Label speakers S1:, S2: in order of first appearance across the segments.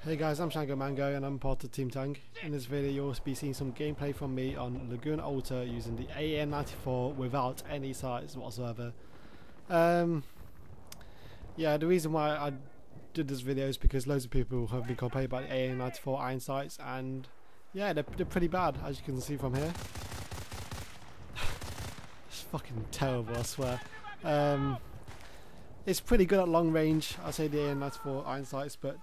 S1: Hey guys, I'm ShangoMango and I'm part of Team Tang. In this video you'll be seeing some gameplay from me on Laguna Alta using the AN94 without any sights whatsoever. Yeah, the reason why I did this video is because loads of people have been complaining about the AN94 iron sights, and yeah, they're pretty bad, as you can see from here. It's fucking terrible, I swear. It's pretty good at long range, I'd say, the AN94 iron sights, but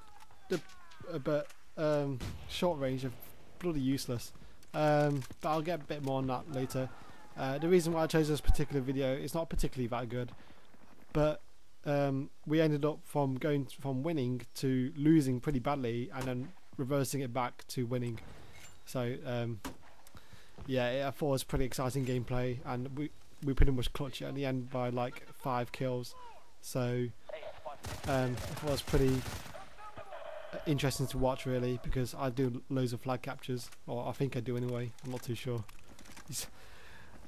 S1: short range are bloody useless. But I'll get a bit more on that later. The reason why I chose this particular video is not particularly that good, but we ended up from going from winning to losing pretty badly and then reversing it back to winning. So yeah, I thought it was pretty exciting gameplay, and we pretty much clutched it at the end by like 5 kills. So I thought it was pretty interesting to watch, really, because I do loads of flag captures, or I think I do anyway. I'm not too sure.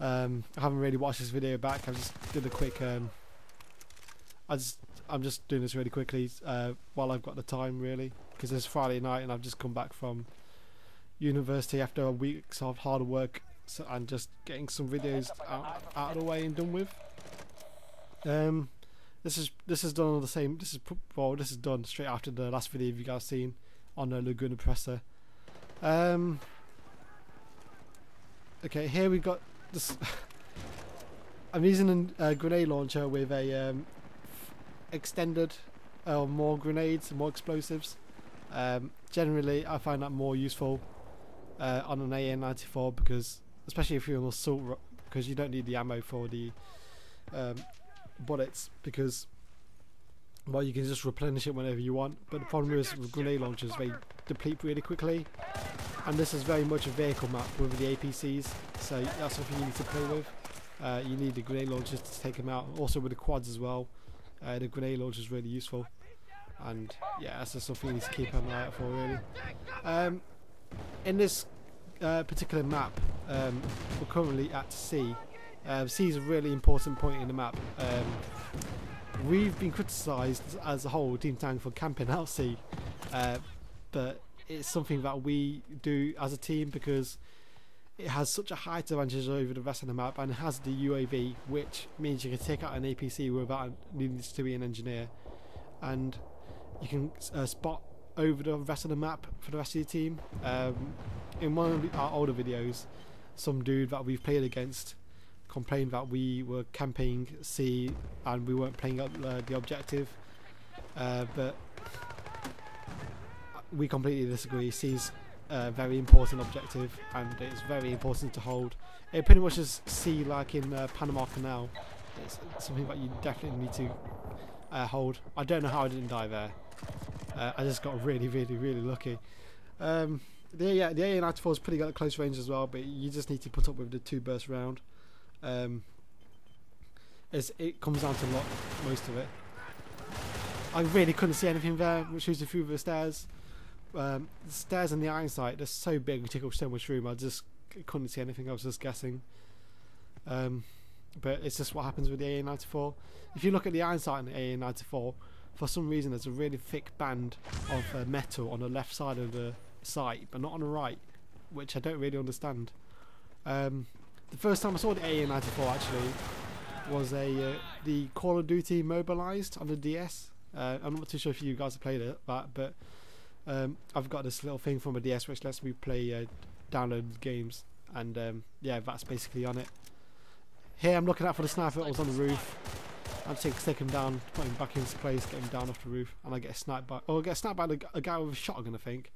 S1: I haven't really watched this video back. I just did a quick. I'm just doing this really quickly while I've got the time, really, because it's Friday night and I've just come back from university after a week's of hard work, and just getting some videos out of the way and done with. This is done on the same. This is done straight after the last video you guys seen on the Laguna Presser. Okay, here we got this. I'm using a grenade launcher with a extended more grenades, more explosives. Generally, I find that more useful on an AN94, because especially if you're on assault, because you don't need the ammo for the bullets, because well, you can just replenish it whenever you want. But the problem is with grenade launchers, they deplete really quickly, and this is very much a vehicle map with the APCs, so that's something you need to play with. You need the grenade launchers to take them out. Also with the quads as well, the grenade launcher is really useful, and yeah, that's just something you need to keep an eye out for, really. In this particular map, we're currently at sea. Sea is a really important point in the map. We've been criticised as a whole, Team Tang, for camping out sea, but it's something that we do as a team because it has such a height advantage over the rest of the map, and it has the UAV, which means you can take out an APC without needing to be an engineer, and you can spot over the rest of the map for the rest of your team. In one of our older videos, some dude that we've played against complained that we were camping C and we weren't playing up the objective, but we completely disagree. C's a very important objective, and it's very important to hold. It pretty much is C like in Panama Canal. It's something that you definitely need to hold. I don't know how I didn't die there. I just got really lucky. The AN94 is pretty good at close range as well, but you just need to put up with the 2 burst round. It comes down to luck, most of it. I really couldn't see anything there, which was through the stairs. The stairs and the Ironsight, they're so big, we take up so much room, I just couldn't see anything, I was just guessing. But it's just what happens with the AN94. If you look at the Ironsight and the AN94, for some reason there's a really thick band of metal on the left side of the sight, but not on the right, which I don't really understand. The first time I saw the AN94 actually was the Call of Duty Mobilized on the DS. I'm not too sure if you guys have played it, but I've got this little thing from a DS which lets me play downloaded games, and yeah, that's basically on it. Here I'm looking out for the sniper that was on the roof. I'm take him down, put him back into place, get him down off the roof, and I get sniped by, or I get sniped by a guy with a shotgun. I think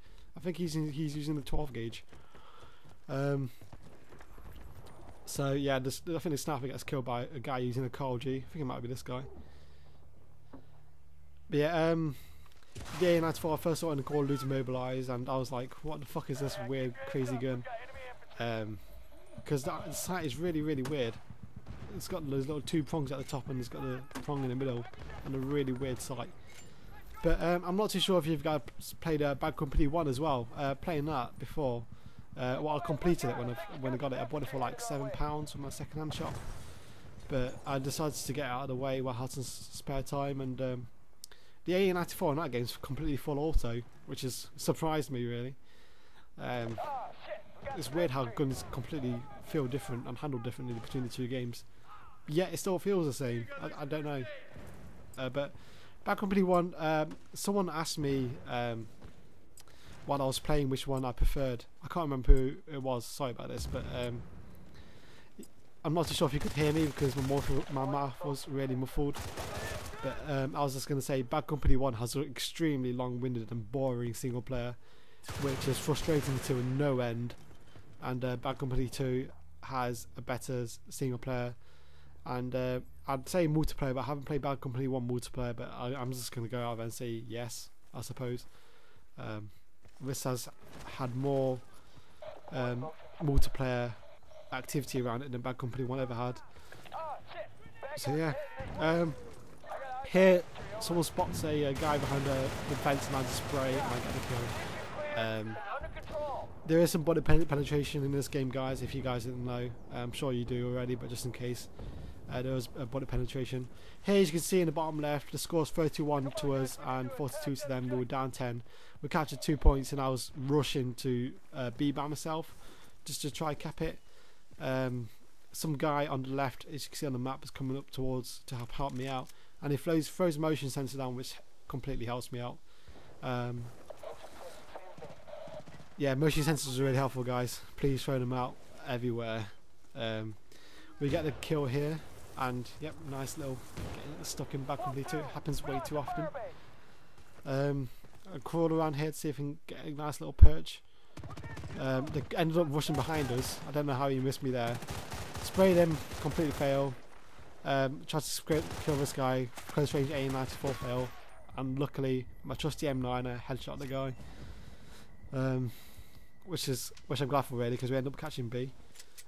S1: he's using the 12 gauge. So yeah, I think the sniper gets killed by a guy using a Carl G. I think it might be this guy. But yeah, the AN94 I first saw it in the Call of Duty Mobilized, and I was like, what the fuck is this weird, crazy gun? Because the sight is really weird. It's got those little 2 prongs at the top, and it's got the prong in the middle, and a really weird sight. But I'm not too sure if you guys played Bad Company 1 as well. Playing that before. Well, I completed it when I got it. I bought it for like £7 from my second-hand shop, but I decided to get out of the way while I had some spare time, and the AN94 in that game is completely full auto, which has surprised me really. It's weird how guns completely feel different and handled differently between the two games. Yet it still feels the same. I don't know. But Bad Company 1, someone asked me while I was playing which one I preferred. I can't remember who it was, sorry about this, but I'm not too sure if you could hear me because my mouth was really muffled. But I was just going to say Bad Company 1 has an extremely long-winded and boring single player, which is frustrating to no end. And Bad Company 2 has a better single player. And I'd say multiplayer, but I haven't played Bad Company 1 multiplayer, but I'm just going to go out there and say yes, I suppose. This has had more multiplayer activity around it than Bad Company 1 ever had. So yeah. Here, someone spots a guy behind the fence and I just spray and I get the kill. There is some body penetration in this game, guys, if you guys didn't know. I'm sure you do already, but just in case. There was a body penetration. Here you can see in the bottom left, the score's 31 to us and 42 to them. We were down 10. We captured 2 points and I was rushing to B by myself just to try cap it. Some guy on the left, as you can see on the map, is coming up towards to help me out. And he throws motion sensor down, which completely helps me out. Yeah, motion sensors are really helpful, guys. Please throw them out everywhere. We get the kill here, and yep, nice little getting stuck in Bad Company 2. It happens way too often. I crawl around here to see if I can get a nice little perch. They ended up rushing behind us. I don't know how he missed me there. Sprayed him, completely fail. Tried to kill this guy, close range AN94 fail, and luckily my trusty M9 headshot the guy, which I'm glad for really, because we end up catching B.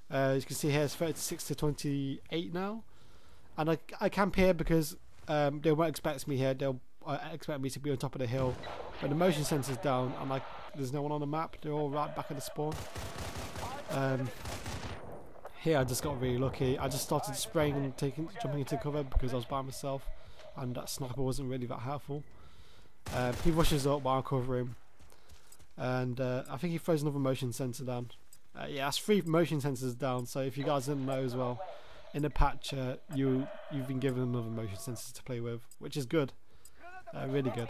S1: As you can see here, it's 36 to 28 now, and I camp here because they won't expect me here. They'll expect me to be on top of the hill, but the motion sensor's down and there's no one on the map. They're all right back at the spawn. Here I just got really lucky. I just started spraying and jumping into cover because I was by myself, and that sniper wasn't really that helpful. He rushes up while I cover him, and I think he throws another motion sensor down. Yeah, that's 3 motion sensors down. So if you guys didn't know as well, in the patch you've been given another motion sensor to play with, which is good, really good.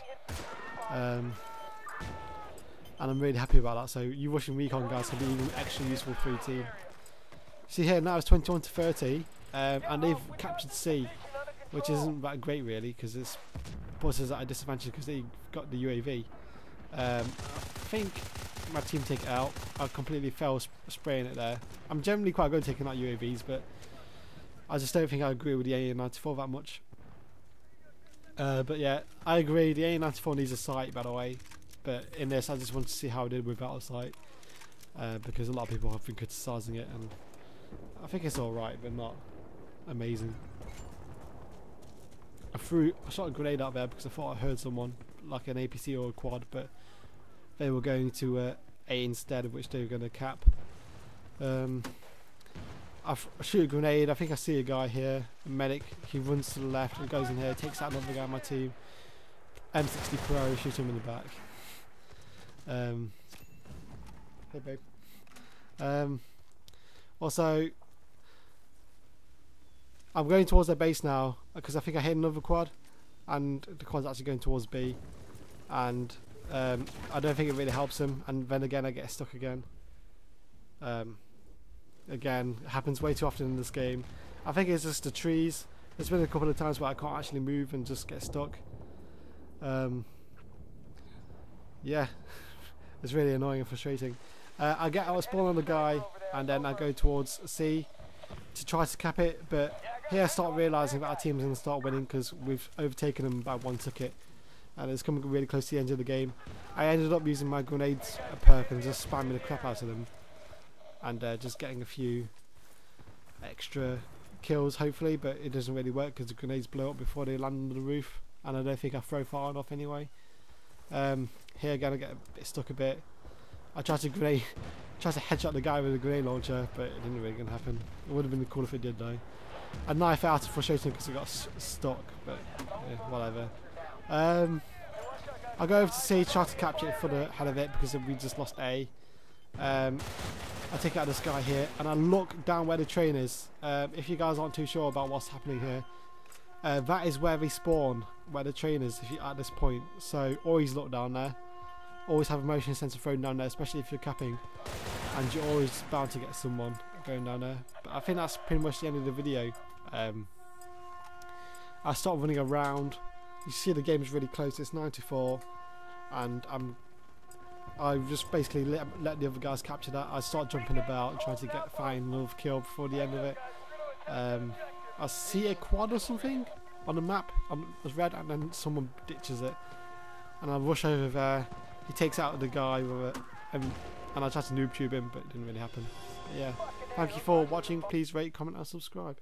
S1: And I'm really happy about that. So you rushing recon guys can be even extra useful for your team. See here now it's 21 to 30, and they've captured C, which isn't that great really, because it puts us at a disadvantage because they got the UAV. I think my team take it out. I completely fell spraying it there. I'm generally quite good at taking out UAVs, but I just don't think I agree with the AN94 that much. But yeah, I agree, the AN94 needs a sight, by the way, but in this I just want to see how I did without a sight, because a lot of people have been criticising it, and I think it's alright, but not amazing. I shot a grenade out there because I thought I heard someone, like an APC or a quad, but they were going to A instead, of which they were going to cap. I shoot a grenade. I think I see a guy here, a medic. He runs to the left and goes in here, takes out another guy on my team. M60 Pro, shoot him in the back. Hey babe. Also, I'm going towards their base now because I think I hit another quad, and the quad's actually going towards B, and I don't think it really helps them, and then again I get stuck again. Again, it happens way too often in this game. I think it's just the trees. There's been a couple of times where I can't actually move and just get stuck. Yeah, it's really annoying and frustrating. I spawn on the guy and then I go towards C to try to cap it, but here I start realising that our team's going to start winning because we've overtaken them by 1 ticket, and it's coming really close to the end of the game. I ended up using my grenades perk and just spamming the crap out of them, and just getting a few extra kills hopefully, but it doesn't really work because the grenades blow up before they land on the roof, and I don't think I throw far enough anyway. Here again I get stuck a bit. I tried to headshot the guy with a grenade launcher, but it didn't really gonna happen. It would have been cool if it did though. I knife out of frustration because it got stuck, but yeah, whatever. I'll go over to C, try to capture it for the hell of it because we just lost A. I take out this guy here and I look down where the train is. If you guys aren't too sure about what's happening here, that is where they spawn, where the train is if you at this point. So always look down there. Always have a motion sensor thrown down there, especially if you're capping. And you're always bound to get someone going down there. But I think that's pretty much the end of the video. I start running around. You see the game's really close. It's 9-4, and I just basically let the other guys capture that. I start jumping about, trying to find another kill before the end of it. I see a quad or something on the map. It's red, and then someone ditches it, and I rush over there. He takes out the guy with it, and I tried to noob tube him, but it didn't really happen. But yeah, thank you for watching. Please rate, comment, and subscribe.